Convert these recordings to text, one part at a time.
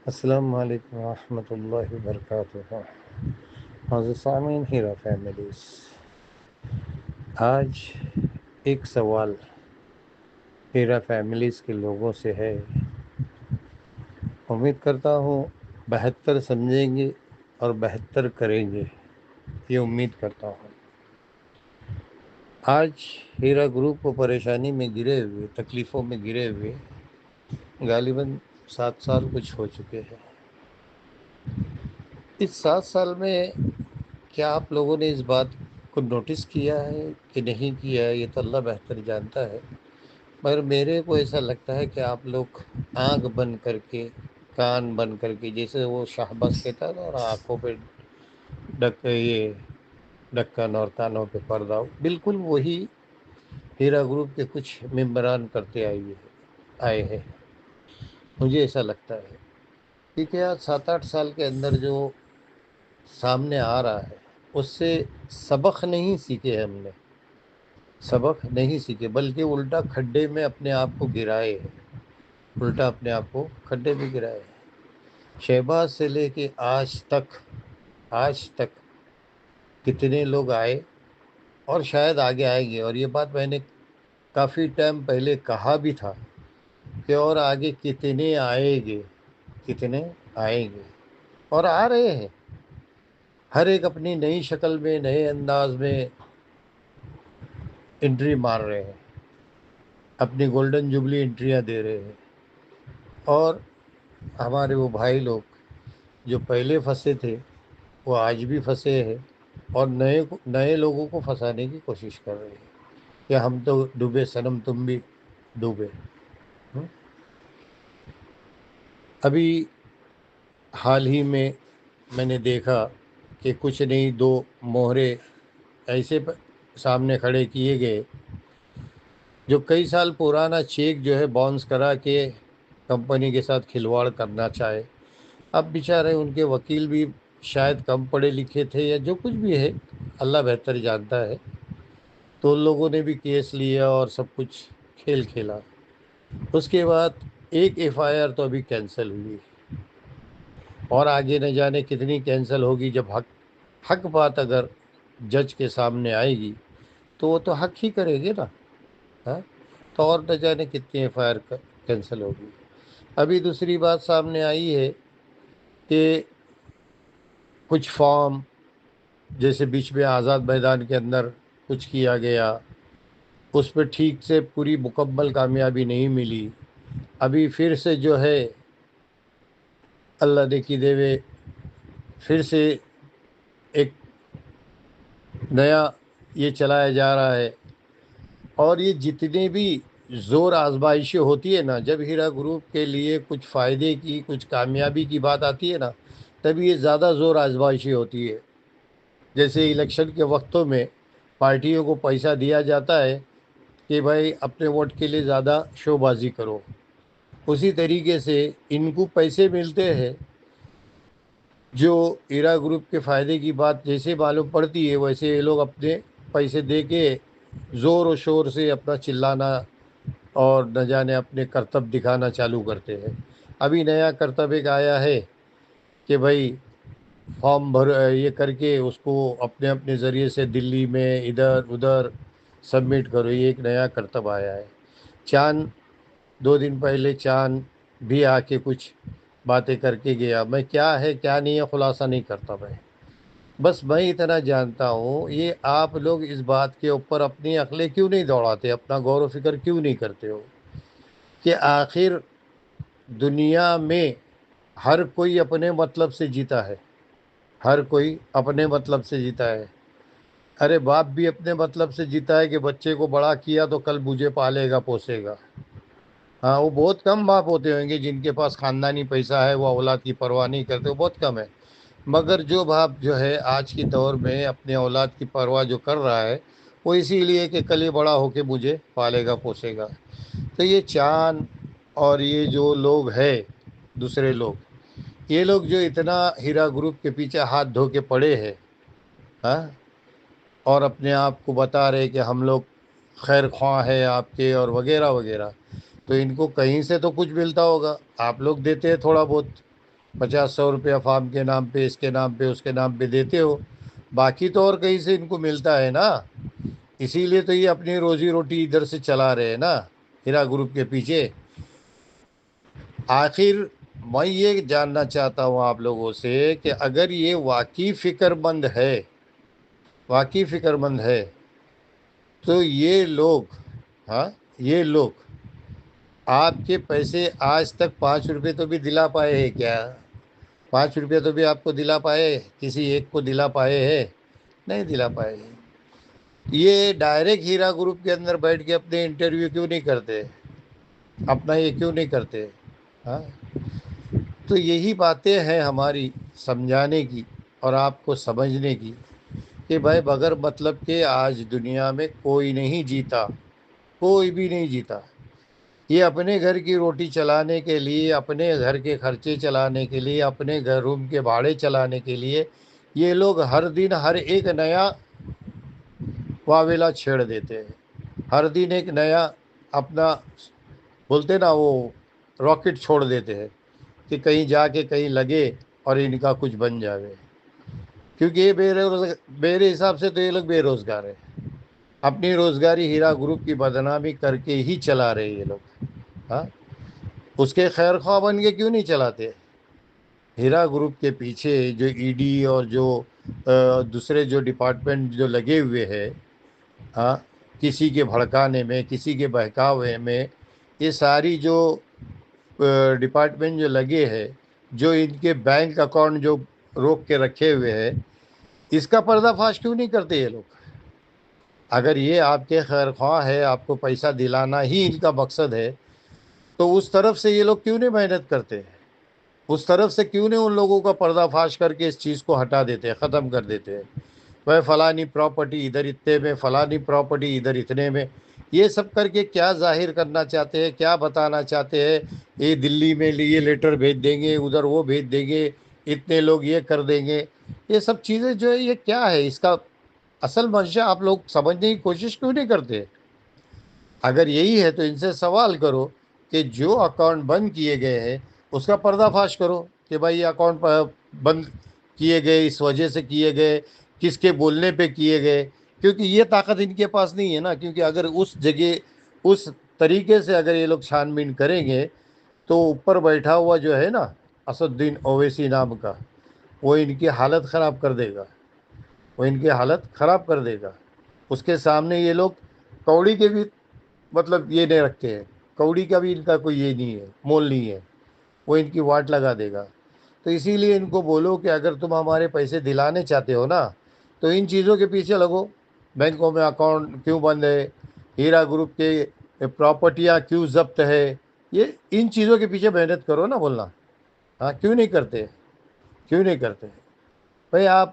السلام علیکم ورحمۃ اللہ وبرکاتہ۔ حضرت سامعین، ہیرا فیملیز، آج ایک سوال ہیرا فیملیز کے لوگوں سے ہے۔ امید کرتا ہوں بہتر سمجھیں گے اور بہتر کریں گے، یہ امید کرتا ہوں۔ آج ہیرا گروپ کو پریشانی میں گرے ہوئے، تکلیفوں میں گرے ہوئے غالباً 7 سال کچھ ہو چکے ہیں۔ اس 7 سال میں کیا آپ لوگوں نے اس بات کو نوٹس کیا ہے کہ نہیں کیا ہے، یہ تو اللہ بہتر جانتا ہے، مگر میرے کو ایسا لگتا ہے کہ آپ لوگ آنکھ بند کر کے، کان بند کر کے، جیسے وہ شہباز کہتا تھا اور آنکھوں پہ یہ ڈھکن اور کانوں پہ پردہ ہو، بالکل وہی ہیرا گروپ کے کچھ ممبران کرتے آئے ہیں۔ مجھے ایسا لگتا ہے کیونکہ آج 7-8 سال کے اندر جو سامنے آ رہا ہے اس سے سبق نہیں سیکھے، ہم نے سبق نہیں سیکھے بلکہ الٹا کھڈے میں اپنے آپ کو گرائے ہیں، الٹا اپنے آپ کو کھڈے میں گرائے ہیں۔ شہباز سے لے کے آج تک کتنے لوگ آئے اور شاید آگے آئیں گے، اور یہ بات میں نے کافی ٹائم پہلے کہا بھی تھا کہ اور آگے کتنے آئیں گے اور آ رہے ہیں، ہر ایک اپنی نئی شکل میں، نئے انداز میں انٹری مار رہے ہیں، اپنی گولڈن جوبلی انٹریاں دے رہے ہیں۔ اور ہمارے وہ بھائی لوگ جو پہلے پھنسے تھے وہ آج بھی پھنسے ہیں اور نئے لوگوں کو پھنسانے کی کوشش کر رہے ہیں کہ ہم تو ڈوبے صنم، تم بھی ڈوبے۔ ابھی حال ہی میں نے دیکھا کہ کچھ نہیں، 2 مہرے ایسے سامنے کھڑے کیے گئے جو کئی سال پرانا چیک جو ہے باؤنس کرا کے کمپنی کے ساتھ کھلواڑ کرنا چاہے۔ اب بیچارے ان کے وکیل بھی شاید کم پڑھے لکھے تھے یا جو کچھ بھی ہے، اللہ بہتر جانتا ہے، تو ان لوگوں نے بھی کیس لیا اور سب کچھ کھیل کھیلا۔ اس کے بعد ایک FIR تو ابھی کینسل ہوئی اور آگے نہ جانے کتنی کینسل ہوگی۔ جب حق بات اگر جج کے سامنے آئے گی تو وہ تو حق ہی کرے گی نا، ہاں؟ تو اور نہ جانے کتنی FIR کینسل ہوگی۔ ابھی دوسری بات سامنے آئی ہے کہ کچھ فارم، جیسے بیچ میں آزاد میدان کے اندر کچھ کیا گیا، اس پہ ٹھیک سے پوری مکمل کامیابی نہیں ملی۔ ابھی پھر سے جو ہے اللہ نے کی دیوے، پھر سے ایک نیا یہ چلایا جا رہا ہے۔ اور یہ جتنے بھی زور آزمائشیں ہوتی ہے نا، جب ہیرا گروپ کے لیے کچھ فائدے کی، کچھ کامیابی کی بات آتی ہے نا، تب یہ زیادہ زور آزمائشی ہوتی ہے۔ جیسے الیکشن کے وقتوں میں پارٹیوں کو پیسہ دیا جاتا ہے کہ بھائی اپنے ووٹ کے لیے زیادہ شو بازی کرو، اسی طریقے سے ان کو پیسے ملتے ہیں۔ جو ہیرا گروپ کے فائدے کی بات جیسے معلوم پڑتی ہے، ویسے یہ لوگ اپنے پیسے دے کے زور و شور سے اپنا چلانا اور نہ جانے اپنے کرتب دکھانا چالو کرتے ہیں۔ ابھی نیا کرتب ایک آیا ہے کہ بھائی فارم یہ کر کے اس کو اپنے ذریعے سے دلی میں ادھر ادھر سبمٹ کرو، یہ ایک نیا کرتب آیا ہے۔ چاند 2 دن پہلے چاند بھی آ کے کچھ باتیں کر کے گیا، میں کیا ہے کیا نہیں ہے خلاصہ نہیں کرتا میں، بس میں اتنا جانتا ہوں یہ آپ لوگ اس بات کے اوپر اپنی عقلیں کیوں نہیں دوڑاتے، اپنا غور و فکر کیوں نہیں کرتے ہو کہ آخر دنیا میں ہر کوئی اپنے مطلب سے جیتا ہے، ہر کوئی اپنے مطلب سے جیتا ہے۔ ارے باپ بھی اپنے مطلب سے جیتا ہے کہ بچے کو بڑا کیا تو کل مجھے پالے گا پوسے گا۔ ہاں، وہ بہت کم باپ ہوتے ہوں گے جن کے پاس خاندانی پیسہ ہے، وہ اولاد کی پرواہ نہیں کرتے، وہ بہت کم ہے۔ مگر جو باپ جو ہے آج کے دور میں اپنے اولاد کی پرواہ جو کر رہا ہے، وہ اسی لیے کہ کل یہ بڑا ہو کے مجھے پالے گا پوسے گا۔ تو یہ چاند اور یہ جو لوگ ہیں دوسرے لوگ، یہ لوگ جو اتنا ہیرا گروپ کے پیچھے ہاتھ دھو کے پڑے ہیں، ہاں، اور اپنے آپ کو بتا رہے کہ ہم لوگ خیر خواہ ہے آپ کے اور وغیرہ وغیرہ، تو ان کو کہیں سے تو کچھ ملتا ہوگا، آپ لوگ دیتے ہیں تھوڑا بہت، 50-100 روپیہ فارم کے نام پہ، اس کے نام پہ، اس کے نام پہ دیتے ہو، باقی تو اور کہیں سے ان کو ملتا ہے نا، اسی لیے تو یہ اپنی روزی روٹی ادھر سے چلا رہے ہیں نا ہیرا گروپ کے پیچھے۔ آخر میں یہ جاننا چاہتا ہوں آپ لوگوں سے کہ اگر یہ واقعی فکر مند ہے، واقعی فکر مند ہے، تو یہ لوگ، ہاں، یہ لوگ آپ کے پیسے آج تک 5 روپے تو بھی دلا پائے ہیں کیا؟ 5 روپے تو بھی آپ کو دلا پائے؟ کسی ایک کو دلا پائے ہیں؟ نہیں دلا پائے ہیں۔ یہ ڈائریکٹ ہیرا گروپ کے اندر بیٹھ کے اپنے انٹرویو کیوں نہیں کرتے؟ اپنا یہ کیوں نہیں کرتے؟ ہاں، تو یہی باتیں ہیں ہماری سمجھانے کی اور آپ کو سمجھنے کی کہ بھائی بغیر مطلب کے آج دنیا میں کوئی نہیں جیتا، کوئی بھی نہیں جیتا۔ یہ اپنے گھر کی روٹی چلانے کے لیے، اپنے گھر کے خرچے چلانے کے لیے، اپنے گھر روم کے بھاڑے چلانے کے لیے یہ لوگ ہر دن ہر ایک نیا واویلا چھیڑ دیتے ہیں، ہر دن ایک نیا اپنا بولتے نا وہ راکٹ چھوڑ دیتے ہیں کہ کہیں جا کے کہیں لگے اور ان کا کچھ بن جاوے، کیونکہ یہ میرے حساب سے تو یہ لوگ بے روزگار ہیں، اپنی روزگاری ہیرا گروپ کی بدنامی کر کے ہی چلا رہے یہ لوگ۔ ہاں، اس کے خیر خواہ بن کے کیوں نہیں چلاتے؟ ہیرا گروپ کے پیچھے جو ای ڈی اور جو دوسرے جو ڈپارٹمنٹ جو لگے ہوئے ہیں، ہاں، کسی کے بھڑکانے میں، کسی کے بہکاوے میں، یہ ساری جو ڈپارٹمنٹ جو لگے ہیں، جو ان کے بینک اکاؤنٹ جو روک کے رکھے ہوئے ہیں، اس کا پردہ فاش کیوں نہیں کرتے یہ لوگ؟ اگر یہ آپ کے خیر خواہ ہے، آپ کو پیسہ دلانا ہی ان کا مقصد ہے، تو اس طرف سے یہ لوگ کیوں نہیں محنت کرتے؟ اس طرف سے کیوں نہیں ان لوگوں کا پردہ فاش کر کے اس چیز کو ہٹا دیتے ہیں، ختم کر دیتے ہیں؟ وہ فلانی پراپرٹی ادھر اتنے میں، فلانی پراپرٹی ادھر اتنے میں، یہ سب کر کے کیا ظاہر کرنا چاہتے ہیں، کیا بتانا چاہتے ہیں؟ یہ دلی میں یہ لیٹر بھیج دیں گے، ادھر وہ بھیج دیں گے، اتنے لوگ یہ کر دیں گے، یہ سب چیزیں جو ہے یہ کیا ہے؟ اس کا اصل منشا آپ لوگ سمجھنے کی کوشش کیوں نہیں کرتے؟ اگر یہی ہے تو ان سے سوال کرو کہ جو اکاؤنٹ بند کیے گئے ہیں اس کا پردہ فاش کرو کہ بھائی یہ اکاؤنٹ بند کیے گئے، اس وجہ سے کیے گئے، کس کے بولنے پہ کیے گئے، کیونکہ یہ طاقت ان کے پاس نہیں ہے نا، کیونکہ اگر اس جگہ اس طریقے سے اگر یہ لوگ چھان بین کریں گے تو اوپر بیٹھا ہوا جو ہے نا اسد الدین اویسی نام کا، وہ ان کی حالت خراب کر دے گا، وہ ان کی حالت خراب کر دے گا۔ اس کے سامنے یہ لوگ کوڑی کے بھی مطلب یہ نہیں رکھتے ہیں، کوڑی کا بھی ان کا کوئی یہ نہیں ہے، مول نہیں ہے، وہ ان کی واٹ لگا دے گا۔ تو اسی لیے ان کو بولو کہ اگر تم ہمارے پیسے دلانے چاہتے ہو نا تو ان چیزوں کے پیچھے لگو، بینکوں میں اکاؤنٹ کیوں بند ہے، ہیرا گروپ کے پراپرٹیاں کیوں ضبط ہے، یہ ان چیزوں کے پیچھے محنت کرو نا، بولنا ہاں کیوں نہیں کرتے؟ کیوں نہیں کرتے؟ بھائی آپ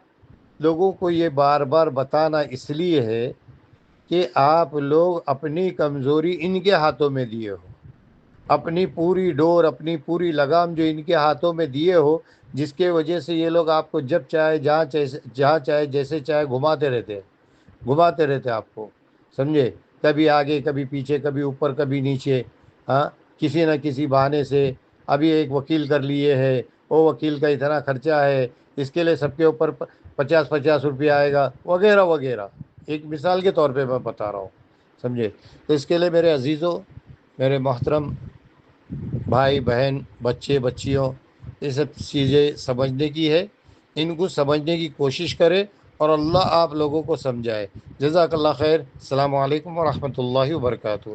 لوگوں کو یہ بار بار بتانا اس لیے ہے کہ آپ لوگ اپنی کمزوری ان کے ہاتھوں میں دیے ہو، اپنی پوری ڈور، اپنی پوری لگام جو ان کے ہاتھوں میں دیے ہو، جس کے وجہ سے یہ لوگ آپ کو جب چاہے جہاں چاہے جیسے چاہے گھماتے رہتے آپ کو، سمجھے؟ کبھی آگے کبھی پیچھے، کبھی اوپر کبھی نیچے، ہاں، کسی نہ کسی بہانے سے۔ ابھی ایک وکیل کر لیے ہے، وہ وکیل کا اتنا خرچہ ہے، اس کے لیے سب کے اوپر 50-50 روپیہ آئے گا، وغیرہ وغیرہ، ایک مثال کے طور پہ میں بتا رہا ہوں، سمجھے؟ تو اس کے لیے میرے عزیزوں، میرے محترم بھائی بہن، بچے بچیوں، یہ سب چیزیں سمجھنے کی ہے، ان کو سمجھنے کی کوشش کرے اور اللہ آپ لوگوں کو سمجھائے۔ جزاک اللہ خیر۔ السلام علیکم ورحمۃ اللہ وبرکاتہ۔